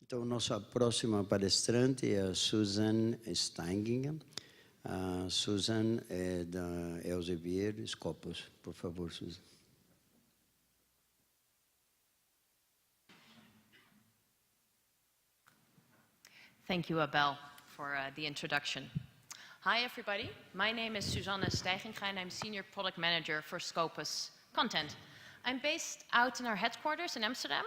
Então, nossa próxima palestrante é a Susanne Steiginga. A Susanne é da Elsevier, Scopus. Por favor, Susanne. Thank you, Abel, for the introduction. Hi, everybody. My name is Susanne Steiginga, and I'm Senior Product Manager for Scopus Content. I'm based out in our headquarters in Amsterdam.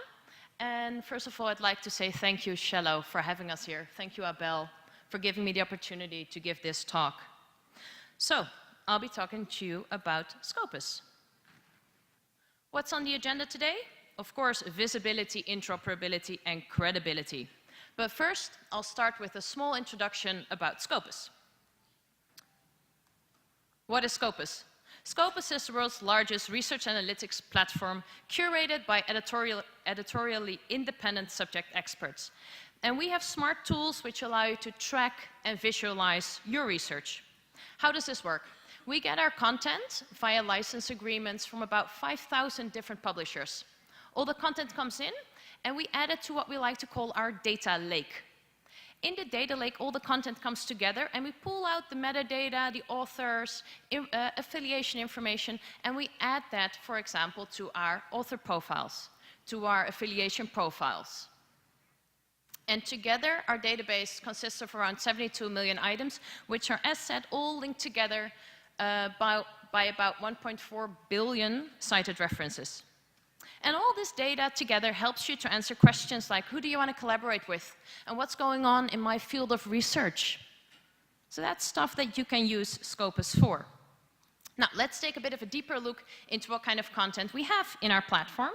And first of all, I'd like to say thank you, SciELO, for having us here. Thank you, Abel, for giving me the opportunity to give this talk. So, I'll be talking to you about Scopus. What's on the agenda today? Of course, visibility, interoperability, and credibility. But first, I'll start with a small introduction about Scopus. What is Scopus? Scopus is the world's largest research analytics platform curated by editorially independent subject experts. And we have smart tools which allow you to track and visualize your research. How does this work? We get our content via license agreements from about 5,000 different publishers. All the content comes in, and we add it to what we like to call our data lake. In the data lake, all the content comes together, and we pull out the metadata, the authors, affiliation information, and we add that, for example, to our author profiles, to our affiliation profiles. And together, our database consists of around 72 million items, which are, as said, all linked together by about 1.4 billion cited references. And all this data together helps you to answer questions like, who do you want to collaborate with? And what's going on in my field of research? So that's stuff that you can use Scopus for. Now, let's take a bit of a deeper look into what kind of content we have in our platform.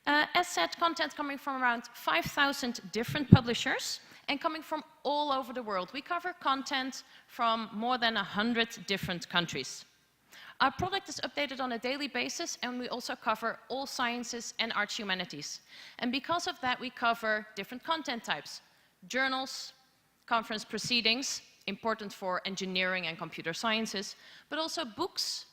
As said, content coming from around 5,000 different publishers and coming from all over the world. We cover content from more than 100 different countries. Our product is updated on a daily basis, and we also cover all sciences and arts humanities. And because of that, we cover different content types: journals, conference proceedings, important for engineering and computer sciences, but also books,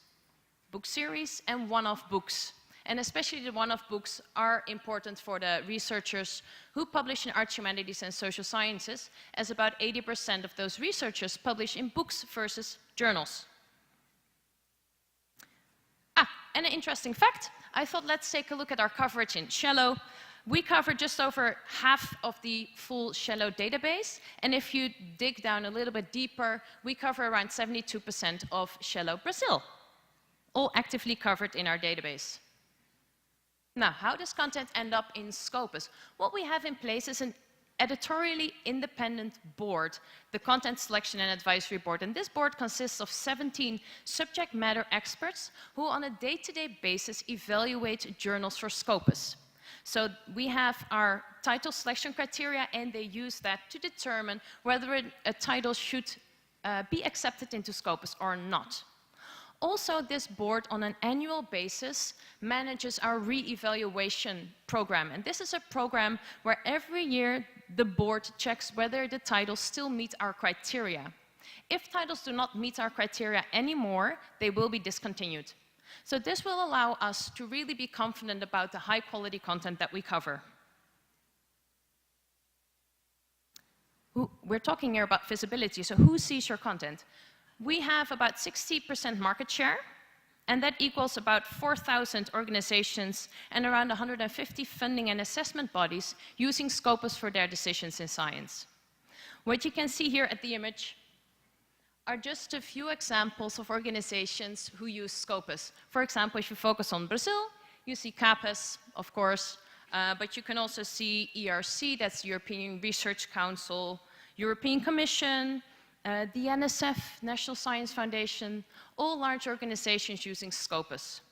book series, and one-off books. And especially the one-off books are important for the researchers who publish in arts, humanities, and social sciences, as about 80% of those researchers publish in books versus journals. And an interesting fact, I thought let's take a look at our coverage in SciELO. We cover just over half of the full SciELO database, and if you dig down a little bit deeper, we cover around 72% of SciELO Brazil, all actively covered in our database. Now, how does content end up in Scopus? What we have in place is an editorially independent board, the Content Selection and Advisory Board. And this board consists of 17 subject matter experts who on a day-to-day basis evaluate journals for Scopus. So we have our title selection criteria, and they use that to determine whether a title should be accepted into Scopus or not. Also, this board on an annual basis manages our re-evaluation program. And this is a program where every year the board checks whether the titles still meet our criteria. If titles do not meet our criteria anymore, they will be discontinued. So this will allow us to really be confident about the high quality content that we cover. We're talking here about visibility, so who sees your content? We have about 60% market share, and that equals about 4,000 organizations and around 150 funding and assessment bodies using Scopus for their decisions in science. What you can see here at the image are just a few examples of organizations who use Scopus. For example, if you focus on Brazil, you see CAPES, of course, but you can also see ERC, that's the European Research Council, European Commission, the NSF, National Science Foundation, all large organizations using Scopus.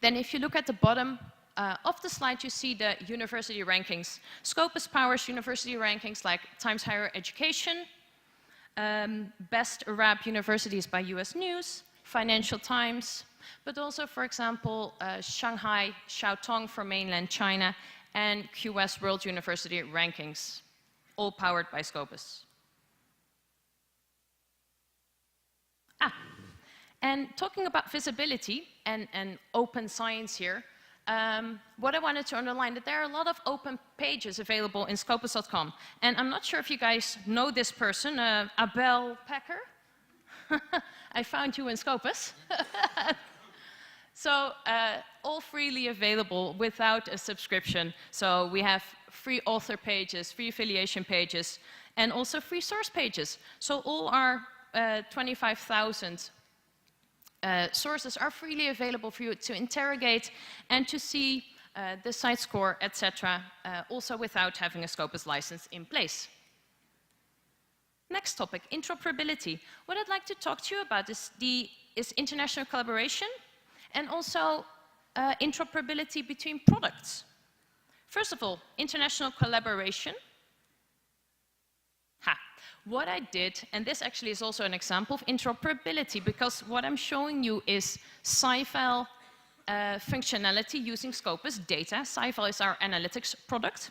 Then if you look at the bottom of the slide, you see the university rankings. Scopus powers university rankings like Times Higher Education, Best Arab Universities by US News, Financial Times, but also, for example, Shanghai Xiaotong for mainland China, and QS World University Rankings, all powered by Scopus. And talking about visibility and open science here, what I wanted to underline, that there are a lot of open pages available in Scopus.com. And I'm not sure if you guys know this person, Abel Packer. I found you in Scopus. So all freely available without a subscription. So we have free author pages, free affiliation pages, and also free source pages. So all our 25,000 sources are freely available for you to interrogate and to see the site score, etc., also without having a Scopus license in place. Next topic, interoperability. What I'd like to talk to you about is international collaboration and also interoperability between products. First of all, international collaboration. What I did, and this actually is also an example of interoperability, because what I'm showing you is SciELO functionality using Scopus data. SciELO is our analytics product.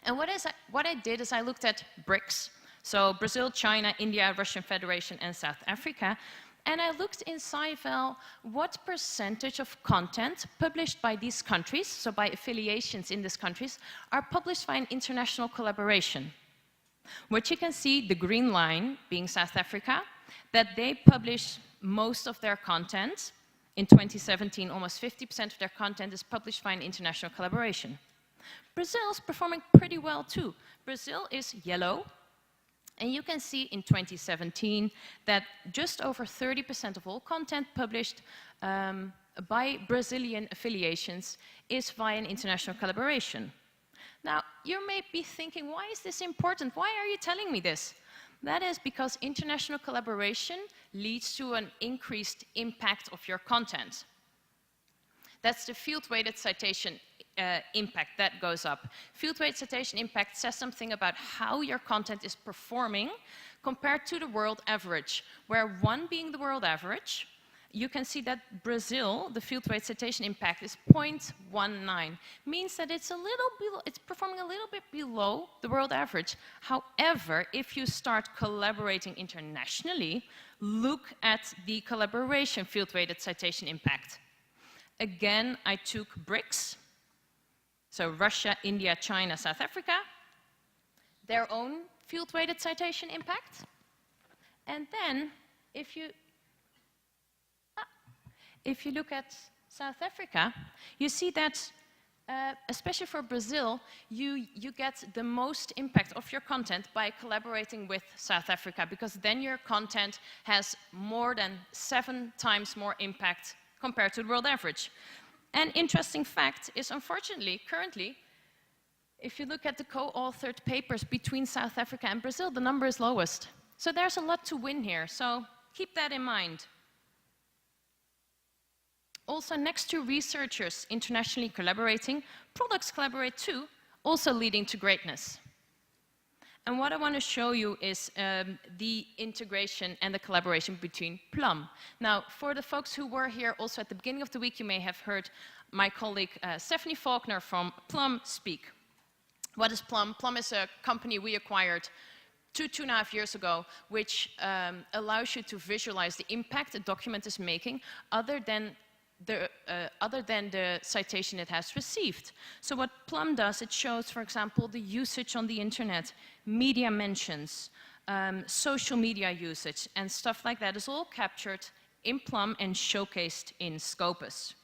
And what I did is I looked at BRICS, so Brazil, China, India, Russian Federation, and South Africa. And I looked in SciELO what percentage of content published by these countries, so by affiliations in these countries, are published by an international collaboration. What you can see, the green line being South Africa, that they publish most of their content. In 2017, almost 50% of their content is published by an international collaboration. Brazil is performing pretty well too. Brazil is yellow. And you can see in 2017 that just over 30% of all content published by Brazilian affiliations is via an international collaboration. Now, you may be thinking, why is this important? Why are you telling me this? That is because international collaboration leads to an increased impact of your content. That's the field-weighted citation impact that goes up. Field-weighted citation impact says something about how your content is performing compared to the world average, where 1 being the world average, you can see that Brazil, the field-weighted citation impact is 0.19, means that it's performing a little bit below the world average. However, if you start collaborating internationally, look at the collaboration field-weighted citation impact. Again, I took BRICS, so Russia, India, China, South Africa, their own field-weighted citation impact. And then, if you look at South Africa, you see that, especially for Brazil, you get the most impact of your content by collaborating with South Africa, because then your content has more than 7 times more impact compared to the world average. An interesting fact is, unfortunately, currently, if you look at the co-authored papers between South Africa and Brazil, the number is lowest. So there's a lot to win here, so keep that in mind. Also, next to researchers internationally collaborating, products collaborate too, also leading to greatness. And what I want to show you is the integration and the collaboration between Plum. Now, for the folks who were here also at the beginning of the week, you may have heard my colleague Stephanie Faulkner from Plum speak. What is Plum? Plum is a company we acquired 2.5 years ago, which allows you to visualize the impact a document is making other than the citation it has received. So what Plum does, it shows, for example, the usage on the internet, media mentions, social media usage, and stuff like that is all captured in Plum and showcased in Scopus.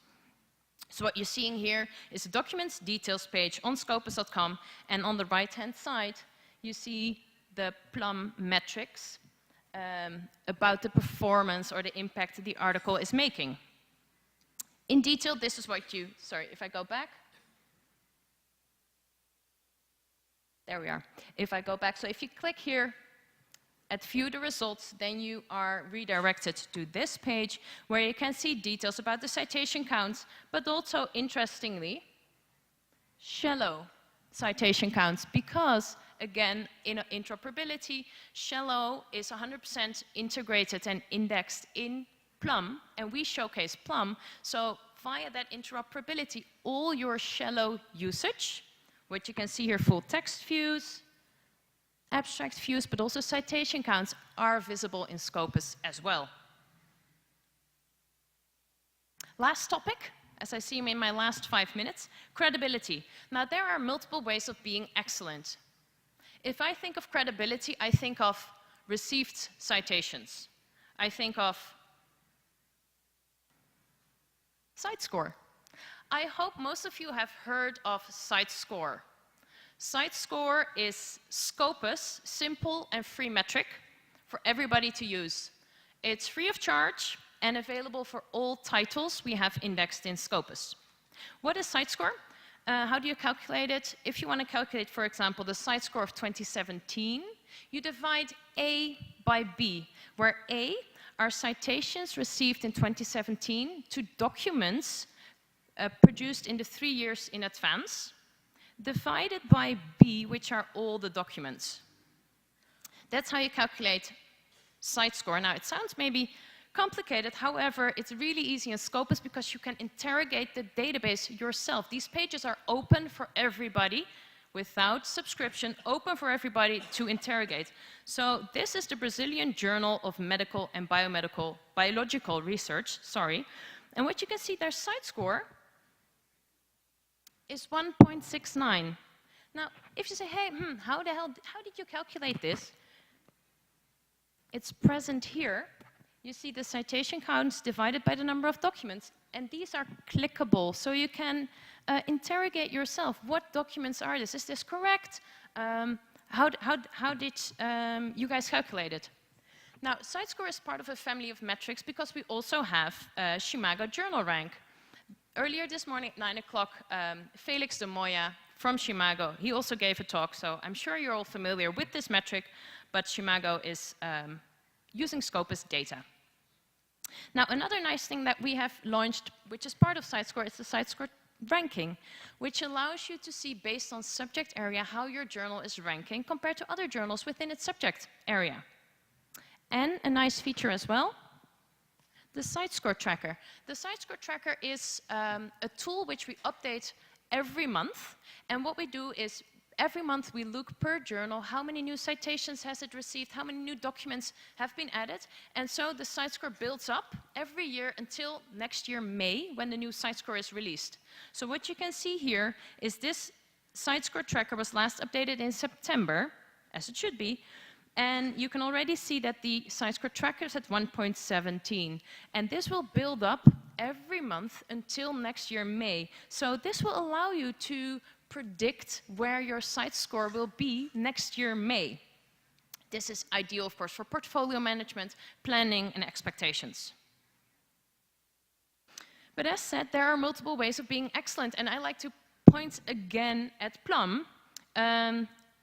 So what you're seeing here is the documents details page on Scopus.com, and on the right-hand side, you see the Plum metrics about the performance or the impact the article is making. In detail, this is what you, sorry, if I go back. There we are. If I go back, so if you click here at view the results, then you are redirected to this page where you can see details about the citation counts, but also, interestingly, shallow citation counts, because, again, in interoperability, SciELO is 100% integrated and indexed in Plum, and we showcase Plum. So via that interoperability, all your SciELO usage, what you can see here, full text views, abstract views, but also citation counts, are visible in Scopus as well. Last topic, as I see in my last 5 minutes, credibility. Now, there are multiple ways of being excellent. If I think of credibility, I think of received citations. I think of CiteScore. I hope most of you have heard of CiteScore. CiteScore is Scopus, simple and free metric for everybody to use. It's free of charge and available for all titles we have indexed in Scopus. What is CiteScore? How do you calculate it? If you want to calculate, for example, the CiteScore of 2017, you divide A by B, where A are citations received in 2017 to documents produced in the 3 years in advance, divided by B, which are all the documents. That's how you calculate CiteScore. Now, it sounds maybe complicated, however, it's really easy in Scopus because you can interrogate the database yourself. These pages are open for everybody, without subscription, open for everybody to interrogate. So this is the Brazilian Journal of Medical and Biological Research, and what you can see, their CiteScore is 1.69. Now, if you say, hey, how did you calculate this? It's present here. You see the citation counts divided by the number of documents, and these are clickable, so you can interrogate yourself. What documents are this? Is this correct? How did you guys calculate it? Now, CiteScore is part of a family of metrics because we also have Shimago Journal Rank. Earlier this morning at 9 o'clock, Felix de Moya from Shimago, he also gave a talk, so I'm sure you're all familiar with this metric, but Shimago is using Scopus data. Now, another nice thing that we have launched, which is part of CiteScore, is the CiteScore ranking, which allows you to see, based on subject area, how your journal is ranking compared to other journals within its subject area. And a nice feature as well, the CiteScore tracker. The CiteScore tracker is a tool which we update every month, and what we do is every month we look per journal, how many new citations has it received, how many new documents have been added, and so the CiteScore builds up every year until next year, May, when the new CiteScore is released. So what you can see here is this CiteScore tracker was last updated in September, as it should be, and you can already see that the CiteScore tracker is at 1.17, and this will build up every month until next year, May. So this will allow you to predict where your CiteScore will be next year, May. This is ideal, of course, for portfolio management, planning, and expectations. But as said, there are multiple ways of being excellent, and I like to point again at Plum.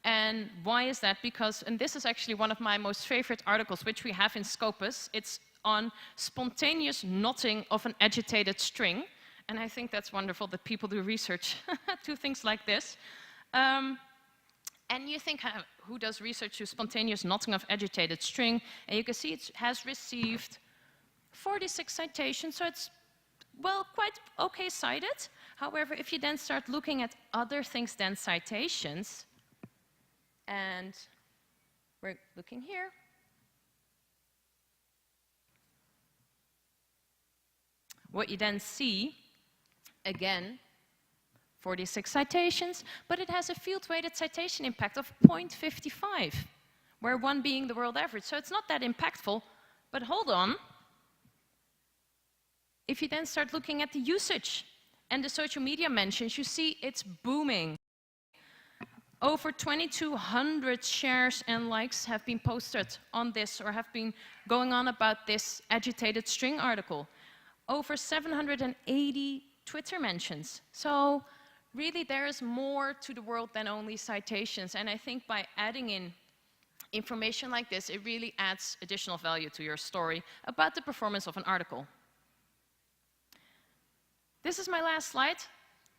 And why is that? Because, and this is actually one of my most favorite articles, which we have in Scopus. It's on spontaneous knotting of an agitated string. And I think that's wonderful that people do research to things like this. And you think, who does research to spontaneous knotting of agitated string? And you can see it has received 46 citations, so it's, well, quite okay cited. However, if you then start looking at other things than citations, and we're looking here, what you then see, again, 46 citations, but it has a field-weighted citation impact of 0.55, where 1 being the world average. So it's not that impactful, but hold on. If you then start looking at the usage and the social media mentions, you see it's booming. Over 2,200 shares and likes have been posted on this or have been going on about this agitated string article. Over 780 Twitter mentions. So really there is more to the world than only citations, and I think by adding in information like this, it really adds additional value to your story about the performance of an article. This is my last slide.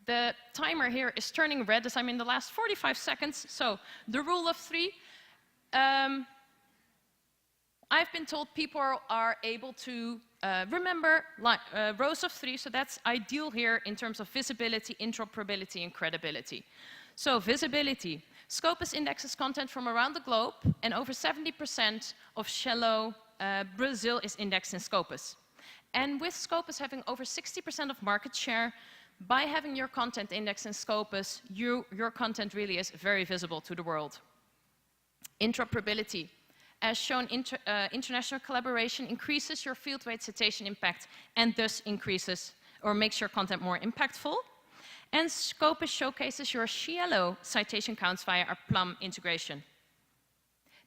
The timer here is turning red as I'm in the last 45 seconds. So the rule of 3. I've been told people are able to remember rows of 3, so that's ideal here in terms of visibility, interoperability, and credibility. So visibility. Scopus indexes content from around the globe, and over 70% of SciELO Brazil is indexed in Scopus. And with Scopus having over 60% of market share, by having your content indexed in Scopus, your content really is very visible to the world. Interoperability. As shown, international collaboration increases your field-weight citation impact and thus increases or makes your content more impactful. And Scopus showcases your SciELO citation counts via our Plum integration.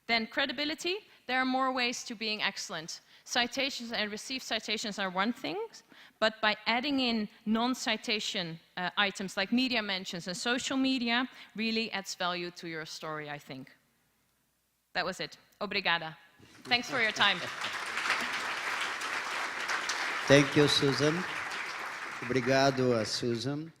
Then credibility. There are more ways to being excellent. Citations and received citations are one thing, but by adding in non-citation items like media mentions and social media really adds value to your story, I think. That was it. Obrigada. Thanks for your time. Thank you, Susan. Obrigado a Susan.